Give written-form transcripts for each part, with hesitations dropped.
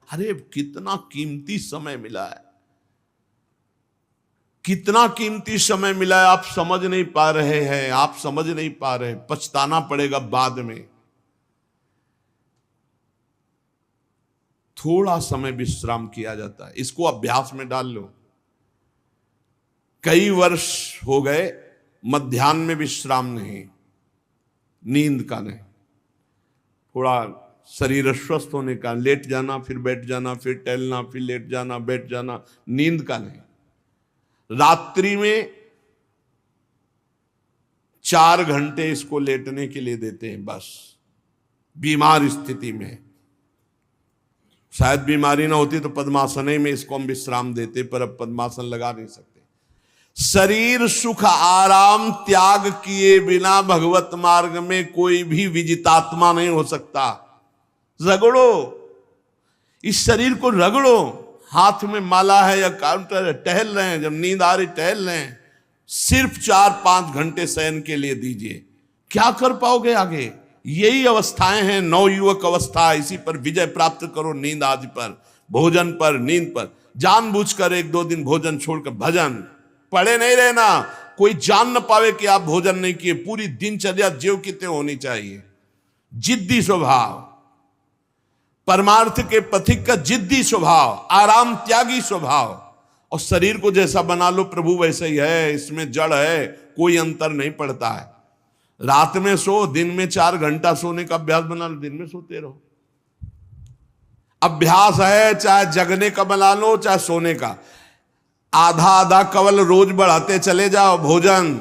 अरे कितना कीमती समय मिला है, कितना कीमती समय मिला है, आप समझ नहीं पा रहे हैं, आप समझ नहीं पा रहे, पछताना पड़ेगा बाद में। थोड़ा समय विश्राम किया जाता है, इसको अभ्यास में डाल लो। कई वर्ष हो गए मध्याह्न में विश्राम नहीं, नींद का नहीं, थोड़ा शरीर स्वस्थ होने का, लेट जाना फिर बैठ जाना, फिर टहलना, फिर लेट जाना बैठ जाना, नींद का नहीं। रात्रि में 4 घंटे इसको लेटने के लिए देते हैं बस, बीमार स्थिति में। शायद बीमारी ना होती तो पद्मासन में इसको हम विश्राम देते, पर अब पद्मासन लगा नहीं सकते। शरीर सुख आराम त्याग किए बिना भगवत मार्ग में कोई भी विजितात्मा नहीं हो सकता। रगड़ो, इस शरीर को रगड़ो, हाथ में माला है या काउंटर है, टहल रहे हैं, जब नींद आ रही टहल रहे हैं, सिर्फ 4-5 घंटे शयन के लिए दीजिए। क्या कर पाओगे आगे? यही अवस्थाएं हैं, नवयुवक अवस्था। इसी पर विजय प्राप्त करो, नींद आदि पर, भोजन पर, नींद पर। जानबूझकर 1-2 दिन भोजन छोड़कर भजन पड़े नहीं रहना, कोई जान न पावे कि आप भोजन नहीं किए। पूरी दिनचर्या ज्यों की त्यों होनी चाहिए। जिद्दी स्वभाव, परमार्थ के पथिक का जिद्दी स्वभाव, आराम त्यागी स्वभाव। और शरीर को जैसा बना लो प्रभु वैसे ही है, इसमें जड़ है, कोई अंतर नहीं पड़ता है। रात में सो, दिन में 4 घंटा सोने का अभ्यास बना लो, दिन में सोते रहो। अभ्यास है, चाहे जगने का बना लो चाहे सोने का। आधा आधा कवल रोज बढ़ाते चले जाओ, भोजन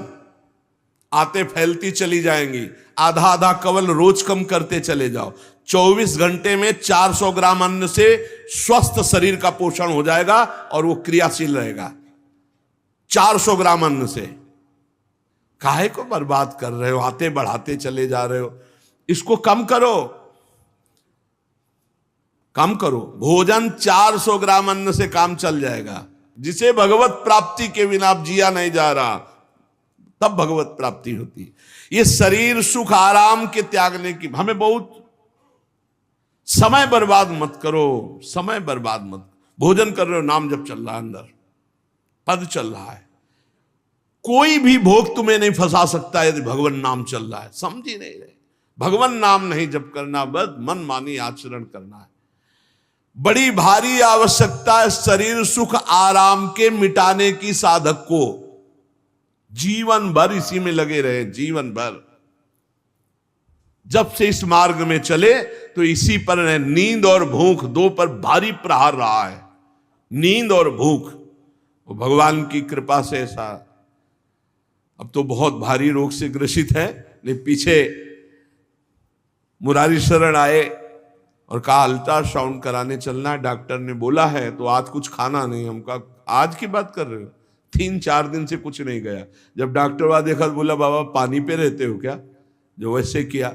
आते फैलती चली जाएंगी। आधा आधा कवल रोज कम करते चले जाओ। 24 घंटे में 400 ग्राम अन्न से स्वस्थ शरीर का पोषण हो जाएगा और वो क्रियाशील रहेगा। 400 ग्राम अन्न से काहे को बर्बाद कर रहे हो? आते बढ़ाते चले जा रहे हो। इसको कम करो, कम करो। भोजन 400 ग्राम अन्न से काम चल जाएगा। जिसे भगवत प्राप्ति के बिना आप जिया नहीं जा रहा, तब भगवत प्राप्ति होती। ये शरीर सुख आराम के त्यागने की, हमें बहुत समय बर्बाद मत करो, समय बर्बाद मत। भोजन कर रहे हो, नाम जब चल रहा है, अंदर पद चल रहा है, कोई भी भोग तुम्हें नहीं फंसा सकता यदि भगवान नाम चल रहा है। समझ ही नहीं रहे, भगवान नाम नहीं जप करना, बस मन मानी आचरण करना है। बड़ी भारी आवश्यकता है शरीर सुख आराम के मिटाने की साधक को। जीवन भर इसी में लगे रहे, जीवन भर। जब से इस मार्ग में चले तो इसी पर है। नींद और भूख दो पर भारी प्रहार रहा है, नींद और भूख। वो भगवान की कृपा से ऐसा, अब तो बहुत भारी रोग से ग्रसित है। लेकिन पीछे मुरारी शरण आए और कहा अल्ट्रासाउंड कराने चलना है, डॉक्टर ने बोला है तो आज कुछ खाना नहीं। हम कहा आज की बात कर रहे हो? 3-4 दिन से कुछ नहीं गया। जब डॉक्टर वहां देखा तो बोला बाबा पानी पे रहते हो क्या? जो वैसे किया,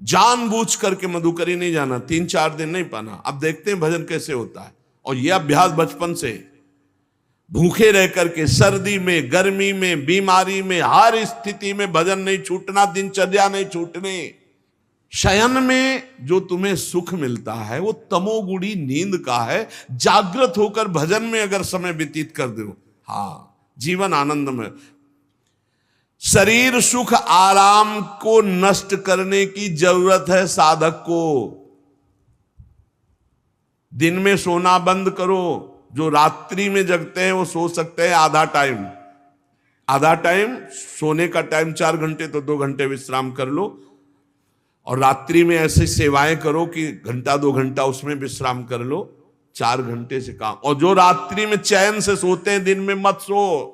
जानबूझ करके मधुकरी नहीं जाना, 3-4 दिन नहीं पाना। अब देखते हैं भजन कैसे होता है। और यह अभ्यास बचपन से, भूखे रह करके, सर्दी में, गर्मी में, बीमारी में, हर स्थिति में भजन नहीं छूटना, दिनचर्या नहीं छूटने। शयन में जो तुम्हें सुख मिलता है वो तमोगुणी नींद का है। जागृत होकर भजन में अगर समय व्यतीत कर दो, हाँ, जीवन आनंद में। शरीर सुख आराम को नष्ट करने की जरूरत है साधक को। दिन में सोना बंद करो। जो रात्रि में जगते हैं वो सो सकते हैं आधा टाइम, आधा टाइम सोने का टाइम 4 घंटे, तो 2 घंटे विश्राम कर लो। और रात्रि में ऐसी सेवाएं करो कि 1-2 घंटा उसमें विश्राम कर लो, 4 घंटे से काम। और जो रात्रि में चैन से सोते हैं, दिन में मत सो।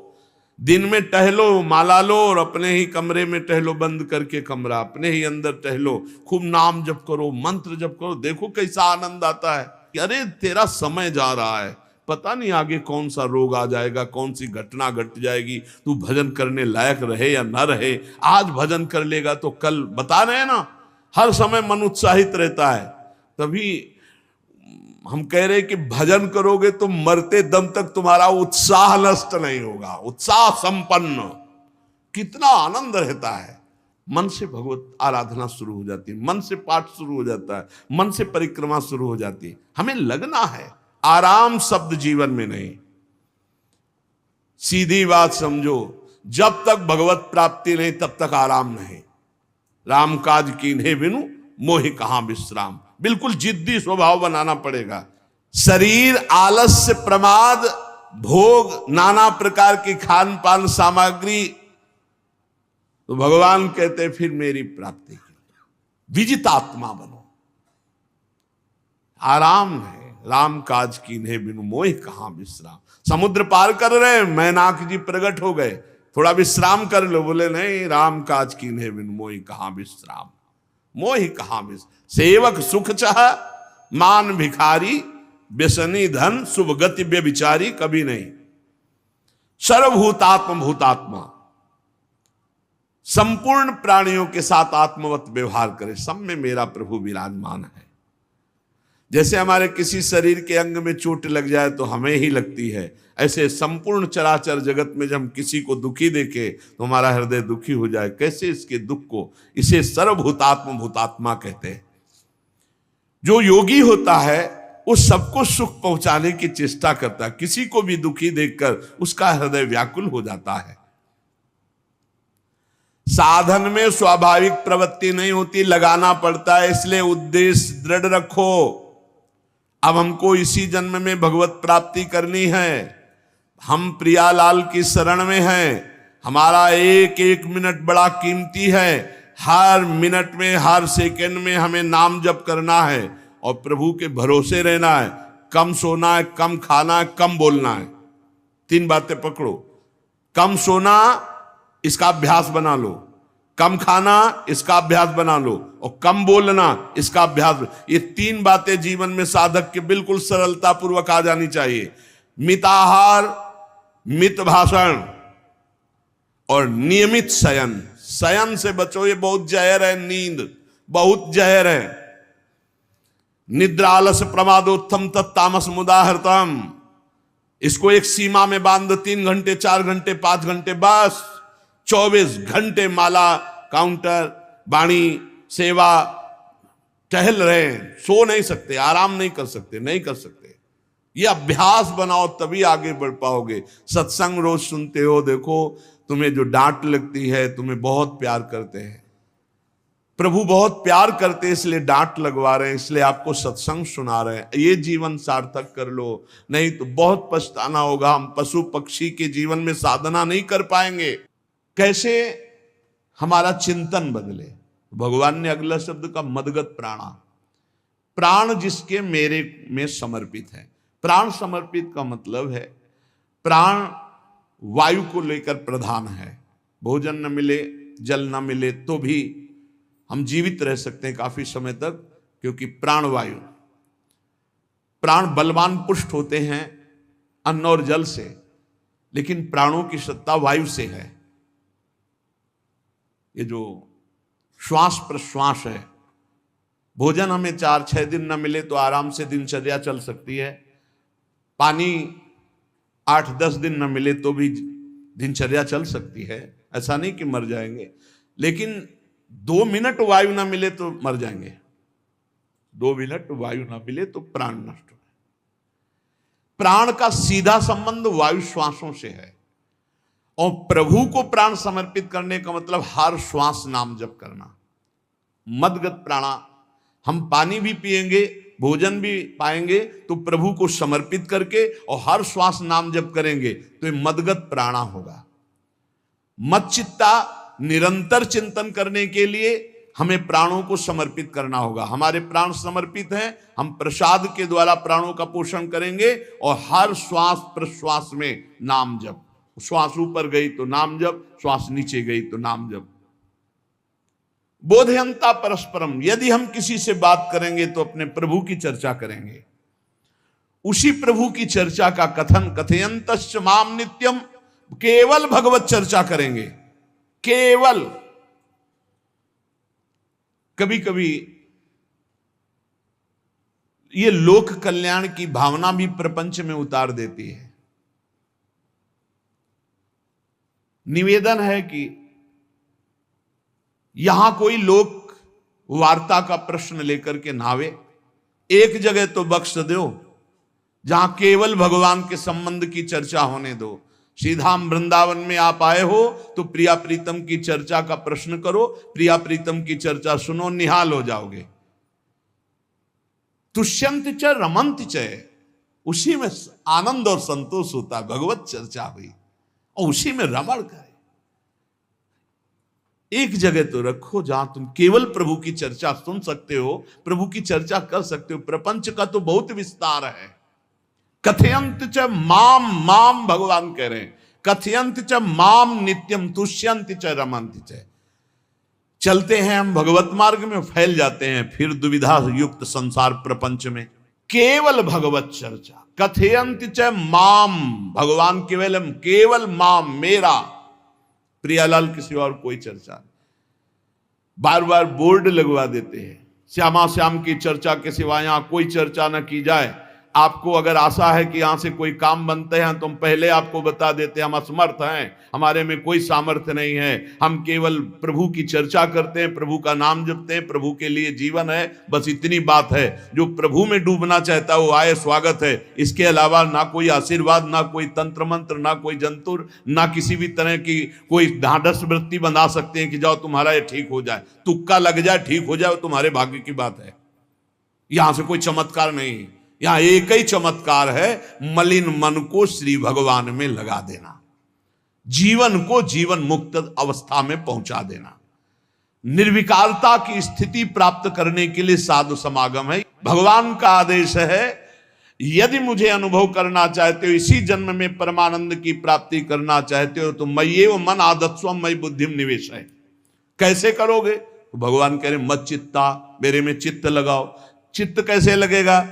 दिन में टहलो, माला लो और अपने ही कमरे में टहलो, बंद करके कमरा, अपने ही अंदर टहलो, खूब नाम जप करो, मंत्र जप करो। देखो कैसा आनंद आता है कि अरे तेरा समय जा रहा है, पता नहीं आगे कौन सा रोग आ जाएगा, कौन सी घटना घट जाएगी, तू भजन करने लायक रहे या ना रहे। आज भजन कर लेगा तो कल, बता रहे हैं ना, हर समय मन उत्साहित रहता है। तभी हम कह रहे कि भजन करोगे तो मरते दम तक तुम्हारा उत्साह नष्ट नहीं होगा, उत्साह संपन्न। कितना आनंद रहता है, मन से भगवत आराधना शुरू हो जाती है, मन से पाठ शुरू हो जाता है, मन से परिक्रमा शुरू हो जाती है। हमें लगना है, आराम शब्द जीवन में नहीं। सीधी बात समझो, जब तक भगवत प्राप्ति नहीं तब तक आराम नहीं। राम काज कीन्हे बिनु मोहि कहां विश्राम। बिल्कुल जिद्दी स्वभाव बनाना पड़ेगा। शरीर, आलस्य, प्रमाद, भोग, नाना प्रकार की खान पान सामग्री, तो भगवान कहते फिर मेरी प्राप्ति के लिए विजितात्मा बनो। आराम है, राम काज कीन्हे बिनु मोहि कहां विश्राम। समुद्र पार कर रहे, मैनाक जी प्रकट हो गए, थोड़ा विश्राम कर लो। बोले नहीं, राम काज कीन्हे बिनु मोहि कहां विश्राम। मोहि कहां विश्राम। सेवक सुख चाह, मान भिखारी, व्यसनी धन, शुभ गति व्यभिचारी, कभी नहीं। सर्वभूतात्म भूतात्मा, संपूर्ण प्राणियों के साथ आत्मवत व्यवहार करे, सब में मेरा प्रभु विराजमान है। जैसे हमारे किसी शरीर के अंग में चोट लग जाए तो हमें ही लगती है, ऐसे संपूर्ण चराचर जगत में जब हम किसी को दुखी देखे तो हमारा हृदय दुखी हो जाए। कैसे इसके दुख को, इसे सर्वभूतात्म भूतात्मा कहते हैं। जो योगी होता है वो सबको सुख पहुंचाने की चेष्टा करता है, किसी को भी दुखी देखकर उसका हृदय व्याकुल हो जाता है। साधन में स्वाभाविक प्रवृत्ति नहीं होती, लगाना पड़ता है, इसलिए उद्देश्य दृढ़ रखो। अब हमको इसी जन्म में भगवत प्राप्ति करनी है। हम प्रियालाल की शरण में हैं। हमारा एक एक मिनट बड़ा कीमती है। हर मिनट में, हर सेकंड में हमें नाम जप करना है और प्रभु के भरोसे रहना है। कम सोना है, कम खाना है, कम बोलना है। 3 बातें पकड़ो। कम सोना, इसका अभ्यास बना लो। कम खाना, इसका अभ्यास बना लो। और कम बोलना, इसका अभ्यास। ये 3 बातें जीवन में साधक के बिल्कुल सरलता पूर्वक आ जानी चाहिए। मिताहार, मित भाषण और नियमित शयन। शयन से बचो, ये बहुत जहर है। नींद बहुत जहर है। निद्रा आलस प्रमादोत्थम तत्तामस मुदाहृतम। इसको एक सीमा में बांध दो। 3 घंटे, 4 घंटे, 5 घंटे, बस 24 घंटे माला, काउंटर, वाणी, सेवा, टहल रहे हैं। सो नहीं सकते, आराम नहीं कर सकते, नहीं कर सकते। ये अभ्यास बनाओ तभी आगे बढ़ पाओगे। सत्संग रोज सुनते हो, देखो तुम्हें जो डांट लगती है, तुम्हें बहुत प्यार करते हैं। प्रभु बहुत प्यार करते हैं, इसलिए डांट लगवा रहे हैं, इसलिए आपको सत्संग सुना रहे हैं। ये जीवन सार्थक कर लो, नहीं तो बहुत पछताना होगा। हम पशु पक्षी के जीवन में साधना नहीं कर पाएंगे। कैसे हमारा चिंतन बदले। भगवान ने अगला शब्द का मदगत प्राणा। प्राण जिसके मेरे में समर्पित है। प्राण समर्पित का मतलब है प्राण वायु को लेकर प्रधान है। भोजन न मिले, जल न मिले तो भी हम जीवित रह सकते हैं काफी समय तक, क्योंकि प्राण वायु। प्राण बलवान पुष्ट होते हैं अन्न और जल से, लेकिन प्राणों की सत्ता वायु से है। ये जो श्वास प्रश्वास है, भोजन हमें 4-6 दिन न मिले तो आराम से दिनचर्या चल सकती है। पानी 8-10 दिन न मिले तो भी दिनचर्या चल सकती है। ऐसा नहीं कि मर जाएंगे, लेकिन 2 मिनट वायु ना मिले तो मर जाएंगे। 2 मिनट वायु ना मिले तो प्राण नष्ट हो। प्राण का सीधा संबंध वायु श्वासों से है। और प्रभु को प्राण समर्पित करने का मतलब हर श्वास नाम जप करना। मदगत प्राणा। हम पानी भी पिएंगे, भोजन भी पाएंगे तो प्रभु को समर्पित करके और हर श्वास नाम जप करेंगे तो ये मदगत प्राणा होगा। मत चित्ता, निरंतर चिंतन करने के लिए हमें प्राणों को समर्पित करना होगा। हमारे प्राण समर्पित हैं, हम प्रसाद के द्वारा प्राणों का पोषण करेंगे और हर श्वास प्रश्वास में नाम जप। श्वास ऊपर गई तो नाम जप, श्वास नीचे गई तो नाम जप। बोधयंता परस्परम। यदि हम किसी से बात करेंगे तो अपने प्रभु की चर्चा करेंगे। उसी प्रभु की चर्चा का कथन, कथयंतश्च माम नित्यम, केवल भगवत चर्चा करेंगे। केवल। कभी कभी ये लोक कल्याण की भावना भी प्रपंच में उतार देती है। निवेदन है कि यहां कोई लोक वार्ता का प्रश्न लेकर के नावे, एक जगह तो बख्श दो जहां केवल भगवान के संबंध की चर्चा होने दो। श्रीधाम वृंदावन में आप आए हो तो प्रिया प्रीतम की चर्चा का प्रश्न करो, प्रिया प्रीतम की चर्चा सुनो, निहाल हो जाओगे। तुष्यंत च रमंत च, उसी में आनंद और संतोष होता है। भगवत चर्चा हुई और उसी में रमण करे। एक जगह तो रखो जहां तुम केवल प्रभु की चर्चा सुन सकते हो, प्रभु की चर्चा कर सकते हो। प्रपंच का तो बहुत विस्तार है। कथयंत च माम, माम भगवान कह रहे हैं, कथयंत च माम नित्यम तुष्यंत च रमंत च। चलते हैं हम भगवत मार्ग में, फैल जाते हैं फिर दुविधा युक्त संसार प्रपंच में। केवल भगवत चर्चा, कथयंत च माम, भगवान केवलम, केवल माम, मेरा, प्रियालाल किसी और कोई चर्चा नहीं। बार बार बोर्ड लगवा देते हैं, श्यामा श्याम की चर्चा के सिवा यहां कोई चर्चा न की जाए। आपको अगर आशा है कि यहां से कोई काम बनते हैं तो हम पहले आपको बता देते हैं, हम असमर्थ हैं, हमारे में कोई सामर्थ्य नहीं है। हम केवल प्रभु की चर्चा करते हैं, प्रभु का नाम जपते हैं, प्रभु के लिए जीवन है, बस इतनी बात है। जो प्रभु में डूबना चाहता है वो आए, स्वागत है। इसके अलावा ना कोई आशीर्वाद, ना कोई तंत्र मंत्र, ना कोई जंतुर, ना किसी भी तरह की कोई ढांढस वृत्ति बना सकते हैं कि जाओ तुम्हारा ये ठीक हो जाए, तुक्का लग जाए, ठीक हो जाए, तुम्हारे भाग्य की बात है। यहां से कोई चमत्कार नहीं, यहां एक ही चमत्कार है, मलिन मन को श्री भगवान में लगा देना, जीवन को जीवन मुक्त अवस्था में पहुंचा देना। निर्विकारता की स्थिति प्राप्त करने के लिए साधु समागम है। भगवान का आदेश है, यदि मुझे अनुभव करना चाहते हो, इसी जन्म में परमानंद की प्राप्ति करना चाहते हो, तो मय्येव मन आदत्स्व मयि बुद्धिम निवेश है। कैसे करोगे? तो भगवान कह रहे मत चित्ता, मेरे में चित्त लगाओ। चित्त कैसे लगेगा?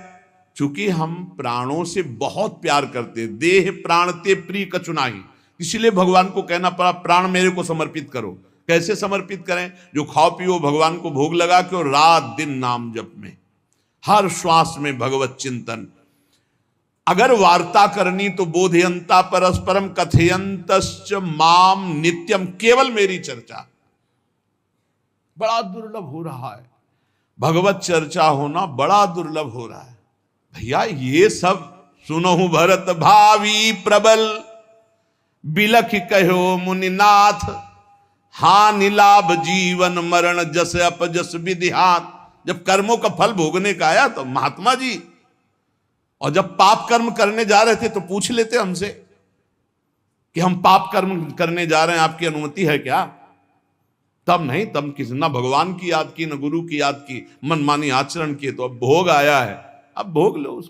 चूंकि हम प्राणों से बहुत प्यार करते, देह प्राण ते प्रिय कछु नाही, इसलिए भगवान को कहना पड़ा प्राण मेरे को समर्पित करो। कैसे समर्पित करें? जो खाओ पियो भगवान को भोग लगा के, और रात दिन नाम जप में, हर श्वास में भगवत चिंतन। अगर वार्ता करनी तो बोधयंता परस्परम कथयंतश्च माम नित्यम, केवल मेरी चर्चा। बड़ा दुर्लभ हो रहा है, भगवत चर्चा होना बड़ा दुर्लभ हो रहा है। भैया ये सब सुनहु भरत भावी प्रबल, बिलख कहो मुनिनाथ, हानि लाभ जीवन मरण जस अपजस विधिहात। जब कर्मों का फल भोगने का आया तो महात्मा जी, और जब पाप कर्म करने जा रहे थे तो पूछ लेते हमसे कि हम पाप कर्म करने जा रहे हैं, आपकी अनुमति है क्या? तब नहीं, तब किसी ना भगवान की याद की, न गुरु की याद की, मनमानी आचरण किए। तो अब भोग आया है, अब भोग लो उसको।